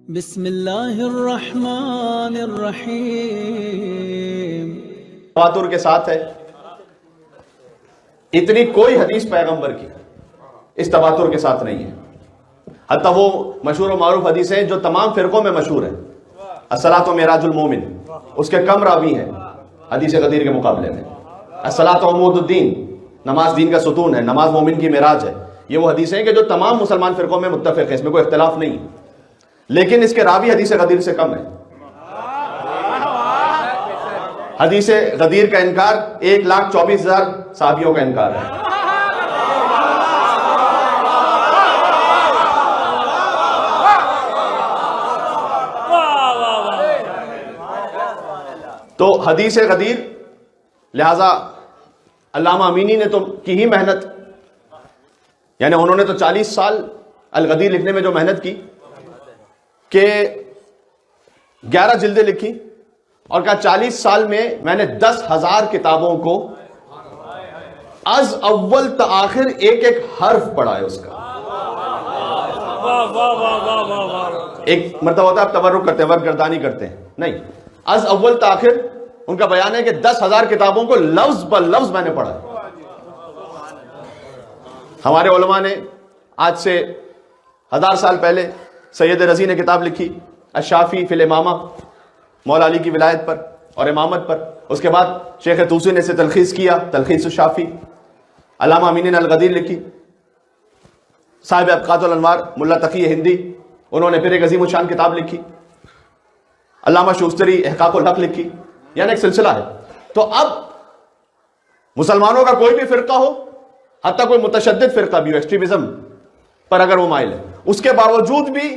بسم اللہ الرحمن الرحیم. تواتر کے ساتھ ہے. اتنی کوئی حدیث پیغمبر کی اس تواتر کے ساتھ نہیں ہے. حتیٰ وہ مشہور و معروف حدیثیں جو تمام فرقوں میں مشہور ہیں، الصلاۃ معراج المومن، اس کے کم راوی ہیں حدیث غدیر کے مقابلے میں. الصلاۃ عمود الدین، نماز دین کا ستون ہے، نماز مومن کی معراج ہے. یہ وہ حدیثیں ہیں کہ جو تمام مسلمان فرقوں میں متفق ہیں، اس میں کوئی اختلاف نہیں، لیکن اس کے راوی حدیث غدیر سے کم ہے. حدیث غدیر کا انکار 1,24,000 صحابیوں کا انکار ہے. تو حدیث غدیر، لہذا علامہ امینی نے تو کی ہی محنت، یعنی انہوں نے تو 40 سال الغدیر لکھنے میں جو محنت کی کہ 11 جلدیں لکھی، اور کہا 40 سال میں میں نے 10,000 کتابوں کو از اول تا آخر ایک ایک حرف پڑھا ہے اس کا. ایک مرتبہ ہوتا ہے آپ تورک کرتے ہیں، ورگردانی کرتے ہیں، نہیں، از اول تا آخر ان کا بیان ہے کہ 10,000 کتابوں کو لفظ بہ لفظ میں نے پڑھا ہے. ہمارے علماء نے آج سے 1000 سال پہلے سید رضی نے کتاب لکھی الشافی فی الامامہ، مولا علی کی ولایت پر اور امامت پر. اس کے بعد شیخ طوسی نے اسے تلخیص کیا، تلخیص الشافی. علامہ امینی نے الغدیر لکھی. صاحب ابقات الانوار ملا تقی ہندی، انہوں نے پھر ایک عظیم الشان کتاب لکھی. علامہ شوستری احقاق الحق لکھی. یعنی ایک سلسلہ ہے. تو اب مسلمانوں کا کوئی بھی فرقہ ہو، حتیٰ کوئی متشدد فرقہ بھی ہو، ایکسٹریمزم پر اگر وہ مائل ہے، اس کے باوجود بھی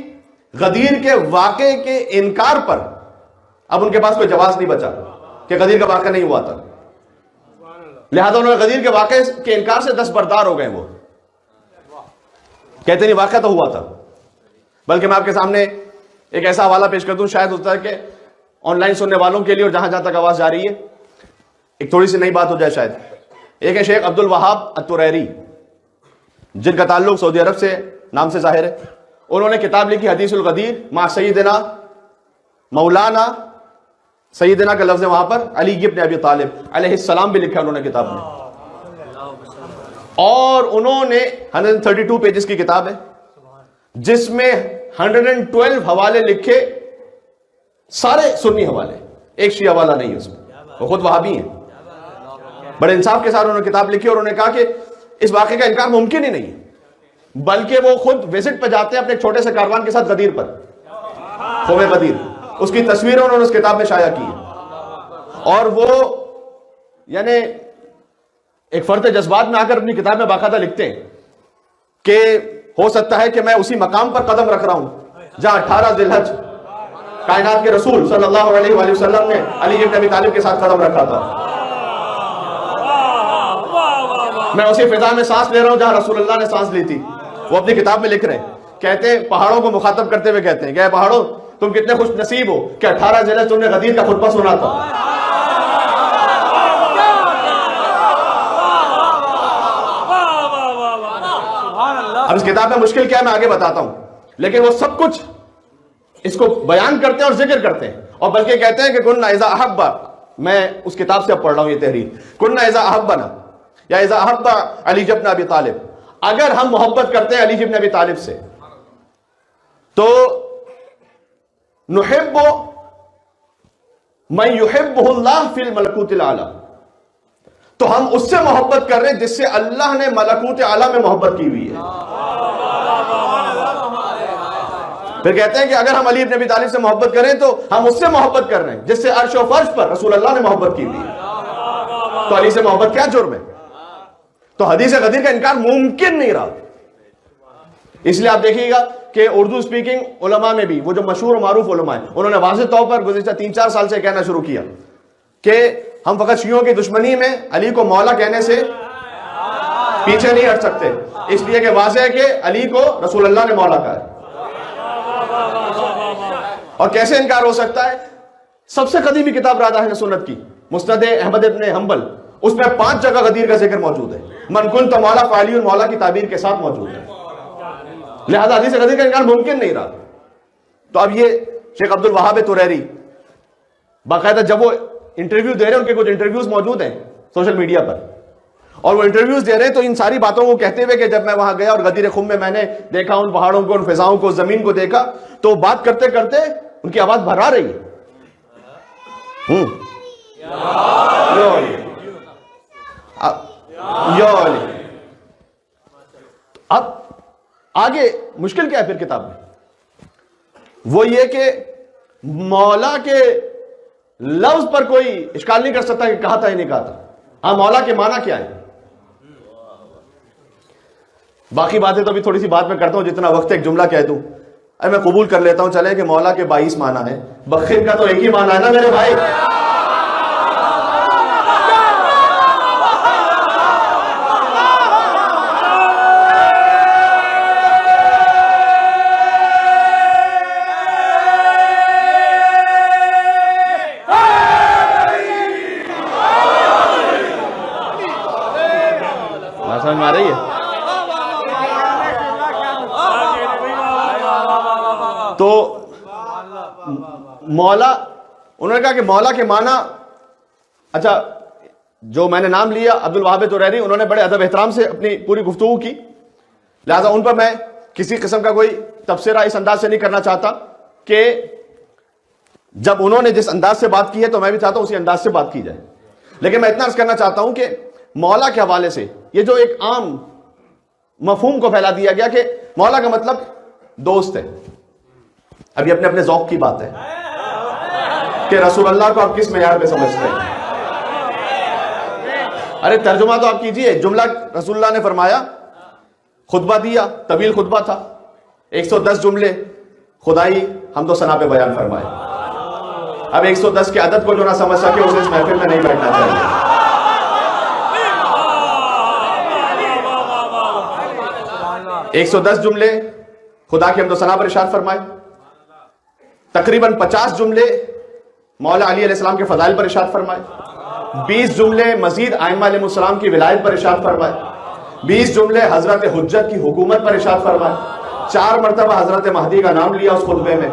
غدیر کے واقعے کے انکار پر اب ان کے پاس کوئی جواز نہیں بچا کہ غدیر کا واقعہ نہیں ہوا تھا. لہذا انہوں نے غدیر کے واقعے کے انکار سے دستبردار ہو گئے. وہ کہتے نہیں واقعہ تو ہوا تھا. بلکہ میں آپ کے سامنے ایک ایسا حوالہ پیش کر دوں، شاید ہوتا ہے کہ آن لائن سننے والوں کے لیے اور جہاں جہاں تک آواز جا رہی ہے ایک تھوڑی سی نئی بات ہو جائے شاید. ایک ہے شیخ عبد الوہاب الطریری، جن کا تعلق سعودی عرب سے نام سے ظاہر ہے. انہوں نے کتاب لکھی حدیث الغدیر مع سیدنا مولانا، سیدنا کا لفظ ہے وہاں پر علی ابن ابی طالب علیہ السلام بھی لکھا انہوں نے کتاب میں. اور انہوں نے 132 پیجز کی کتاب ہے جس میں 112 حوالے لکھے، سارے سنی حوالے، ایک شیعہ والا نہیں اس میں. وہ خود وہابی ہیں. بڑے انصاف کے ساتھ انہوں نے کتاب لکھی اور انہوں نے کہا کہ اس واقعے کا انکار ممکن ہی نہیں، بلکہ وہ خود وزٹ پہ جاتے ہیں اپنے ایک چھوٹے سے کاروان کے ساتھ غدیر پر، قوم غدیر. اس کی تصویریں انہوں نے اس کتاب میں شائع کی ہے. اور وہ یعنی ایک فرط جذبات میں آ کر اپنی کتاب میں باقاعدہ لکھتے ہیں کہ ہو سکتا ہے کہ میں اسی مقام پر قدم رکھ رہا ہوں جہاں 18 ذی الحج کائنات کے رسول صلی اللہ علیہ وآلہ وسلم نے علی ابن ابی طالب کے ساتھ قدم رکھا تھا. میں اسی فضا میں سانس لے رہا ہوں جہاں رسول اللہ نے سانس لی تھی. وہ اپنی کتاب میں لکھ رہے ہیں، کہتے ہیں پہاڑوں کو مخاطب کرتے ہوئے کہتے ہیں کہ اے پہاڑوں، تم کتنے خوش نصیب ہو کہ 18 ذی الحج تم نے غدیر کا خطبہ سنا تھا. اب اس کتاب میں مشکل کیا ہے میں آگے بتاتا ہوں، لیکن وہ سب کچھ اس کو بیان کرتے ہیں اور ذکر کرتے ہیں. اور بلکہ کہتے ہیں کہ کننا اذا احب، میں اس کتاب سے اب پڑھ رہا ہوں یہ تحریر، کننا اذا احبنا یا اذا احب علی ابن ابی طالب، اگر ہم محبت کرتے ہیں علی ابن ابی طالب سے تو نحب من یحبہ اللہ فی الملکوت الاعلی، تو ہم اس سے محبت کر رہے ہیں جس سے اللہ نے ملکوت اعلی میں محبت کی ہوئی ہے. پھر کہتے ہیں کہ اگر ہم علی ابن ابی طالب سے محبت کریں تو ہم اس سے محبت کر رہے ہیں جس سے عرش و فرش پر رسول اللہ نے محبت کی ہوئی ہے. تو علی سے محبت کیا جرم ہے؟ تو حدیث غدیر کا انکار ممکن نہیں رہا. اس لیے آپ دیکھیے گا کہ اردو سپیکنگ علماء میں بھی وہ جو مشہور و معروف علماء ہیں، انہوں نے واضح طور پر گزشتہ 3-4 سال سے کہنا شروع کیا کہ ہم فقط شیعوں کی دشمنی میں علی کو مولا کہنے سے پیچھے نہیں ہٹ سکتے، اس لیے کہ واضح ہے کہ علی کو رسول اللہ نے مولا کہا ہے. اور کیسے انکار ہو سکتا ہے؟ سب سے قدیمی کتاب راد اہل سنت کی مسند احمد ابن حنبل، اس میں 5 جگہ غدیر کا ذکر موجود ہے. من کنت مولا فعلی مولا کی تعبیر کے ساتھ موجود ہے. لہذا حدیث غدیر کا انکار ممکن نہیں رہا. تو اب یہ شیخ عبد الوہاب طریری باقاعدہ جب وہ انٹرویو دے رہے ہیں، ان کے کچھ انٹرویوز موجود ہیں سوشل میڈیا پر، اور وہ انٹرویوز دے رہے ہیں تو ان ساری باتوں کو کہتے ہوئے کہ جب میں وہاں گیا اور غدیر خم میں نے دیکھا ان پہاڑوں کو، ان فضاؤں کو، زمین کو دیکھا، تو بات کرتے کرتے ان کی آواز بھرا رہی ہے. اب آگے مشکل کیا ہے پھر کتاب میں؟ وہ یہ کہ مولا کے لفظ پر کوئی اشکال نہیں کر سکتا کہ کہا تھا یا نہیں کہا تھا. ہاں مولا کے معنی کیا ہے؟ باقی باتیں تو ابھی تھوڑی سی بات میں کرتا ہوں، جتنا وقت ایک جملہ کہہ دوں. ارے میں قبول کر لیتا ہوں چلے کہ مولا کے 22 معنی ہے، بخیر کا تو ایک ہی معنی ہے نا میرے بھائی. سمجھ میں آ رہی ہے؟ تو مولا، انہوں نے کہا کہ مولا کے معنی، اچھا جو میں نے نام لیا عبد الوہاب طریری، انہوں نے بڑے ادب احترام سے اپنی پوری گفتگو کی، لہذا ان پر میں کسی قسم کا کوئی تبصرہ اس انداز سے نہیں کرنا چاہتا کہ جب انہوں نے جس انداز سے بات کی ہے تو میں بھی چاہتا ہوں اسی انداز سے بات کی جائے. لیکن میں اتنا عرض کرنا چاہتا ہوں کہ مولا کے حوالے سے یہ جو ایک عام مفہوم کو پھیلا دیا گیا کہ مولا کا مطلب دوست ہے. اب یہ اپنے اپنے ذوق کی بات ہے کہ رسول اللہ کو آپ کس معیار پہ سمجھتے ہیں. ارے ترجمہ تو آپ کیجئے. جملہ رسول اللہ نے فرمایا، خطبہ دیا، طویل خطبہ تھا، 110 جملے خدائی حمد و ثنا پہ بیان فرمائے. اب 110 کے عدد کو جو نہ سمجھ سکے اسے اس محفل میں نہیں بیٹھنا چاہیے. 110 جملے خدا کی حمد و ثنا پر ارشاد فرمائے، تقریباً 50 جملے مولا علی علیہ السلام کے فضائل پر ارشاد فرمائے، 20 جملے مزید ائمہ علیہ السلام کی ولایت پر ارشاد فرمائے، 20 جملے حضرت حجت کی حکومت پر ارشاد فرمائے، 4 مرتبہ حضرت مہدی کا نام لیا اس خطبے میں،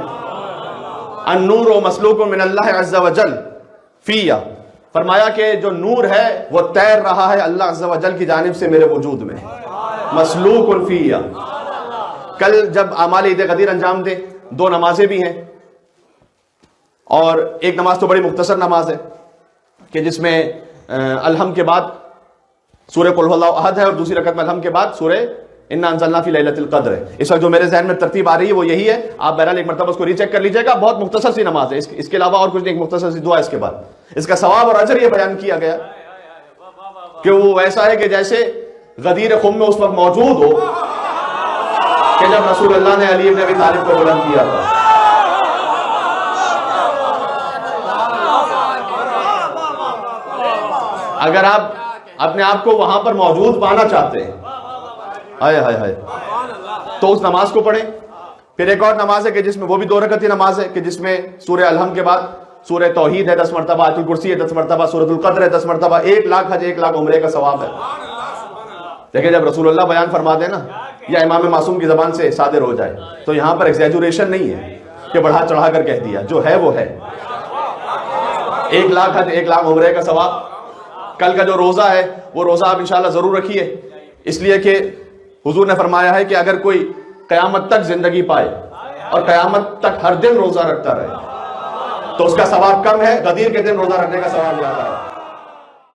النور و مسلوک من اللہ عز و جل فیہ، فرمایا کہ جو نور ہے وہ تیر رہا ہے اللہ عز و جل کی جانب سے میرے وجود میں، مسلوک فیہ. کل جب اعمال عید غدیر انجام دیں، 2 نمازیں بھی ہیں، اور ایک نماز تو بڑی مختصر نماز ہے کہ جس میں الحم کے بعد سورہ قل هو اللہ احد ہے، اور دوسری رکعت میں الحم کے بعد سورہ انا انزلنا فی لیلۃ القدر ہے. اس وقت جو میرے ذہن میں ترتیب آ رہی ہے وہ یہی ہے، آپ بہرحال ایک مرتبہ اس کو ری چیک کر لیجئے گا. بہت مختصر سی نماز ہے، اس کے علاوہ اور کچھ نہیں، ایک مختصر سی دعا. اس کے بعد اس کا ثواب اور اجر یہ بیان کیا گیا کہ وہ ایسا ہے کہ جیسے غدیر خم میں اس وقت موجود ہو کہ جب رسول اللہ نے علی بن ابی طالب کو بلند کیا تھا. اگر آپ اپنے آپ کو وہاں پر موجود پانا چاہتے ہیں، ہائے ہائے ہائے، تو اس نماز کو پڑھیں. پھر ایک اور نماز ہے کہ جس میں وہ بھی 2 رکعتی نماز ہے کہ جس میں سورہ الحم کے بعد سورہ توحید ہے 10 مرتبہ، آیت الکرسی ہے 10 مرتبہ، سورۃ القدر ہے 10 مرتبہ، 1 لاکھ حج 1 لاکھ عمرے کا ثواب ہے. دیکھیں جب رسول اللہ بیان فرما دے نا یا امام معصوم کی زبان سے صادر ہو جائے تو یہاں پر ایگزیجوریشن نہیں ہے کہ بڑھا چڑھا کر کہہ دیا، جو ہے وہ ہے. 1 لاکھ حج 1 لاکھ عمرے کا ثواب. کل کا جو روزہ ہے وہ روزہ آپ انشاءاللہ ضرور رکھیے، اس لیے کہ حضور نے فرمایا ہے کہ اگر کوئی قیامت تک زندگی پائے اور قیامت تک ہر دن روزہ رکھتا رہے تو اس کا ثواب کم ہے، غدیر کے دن روزہ رکھنے کا ثواب زیادہ ہے.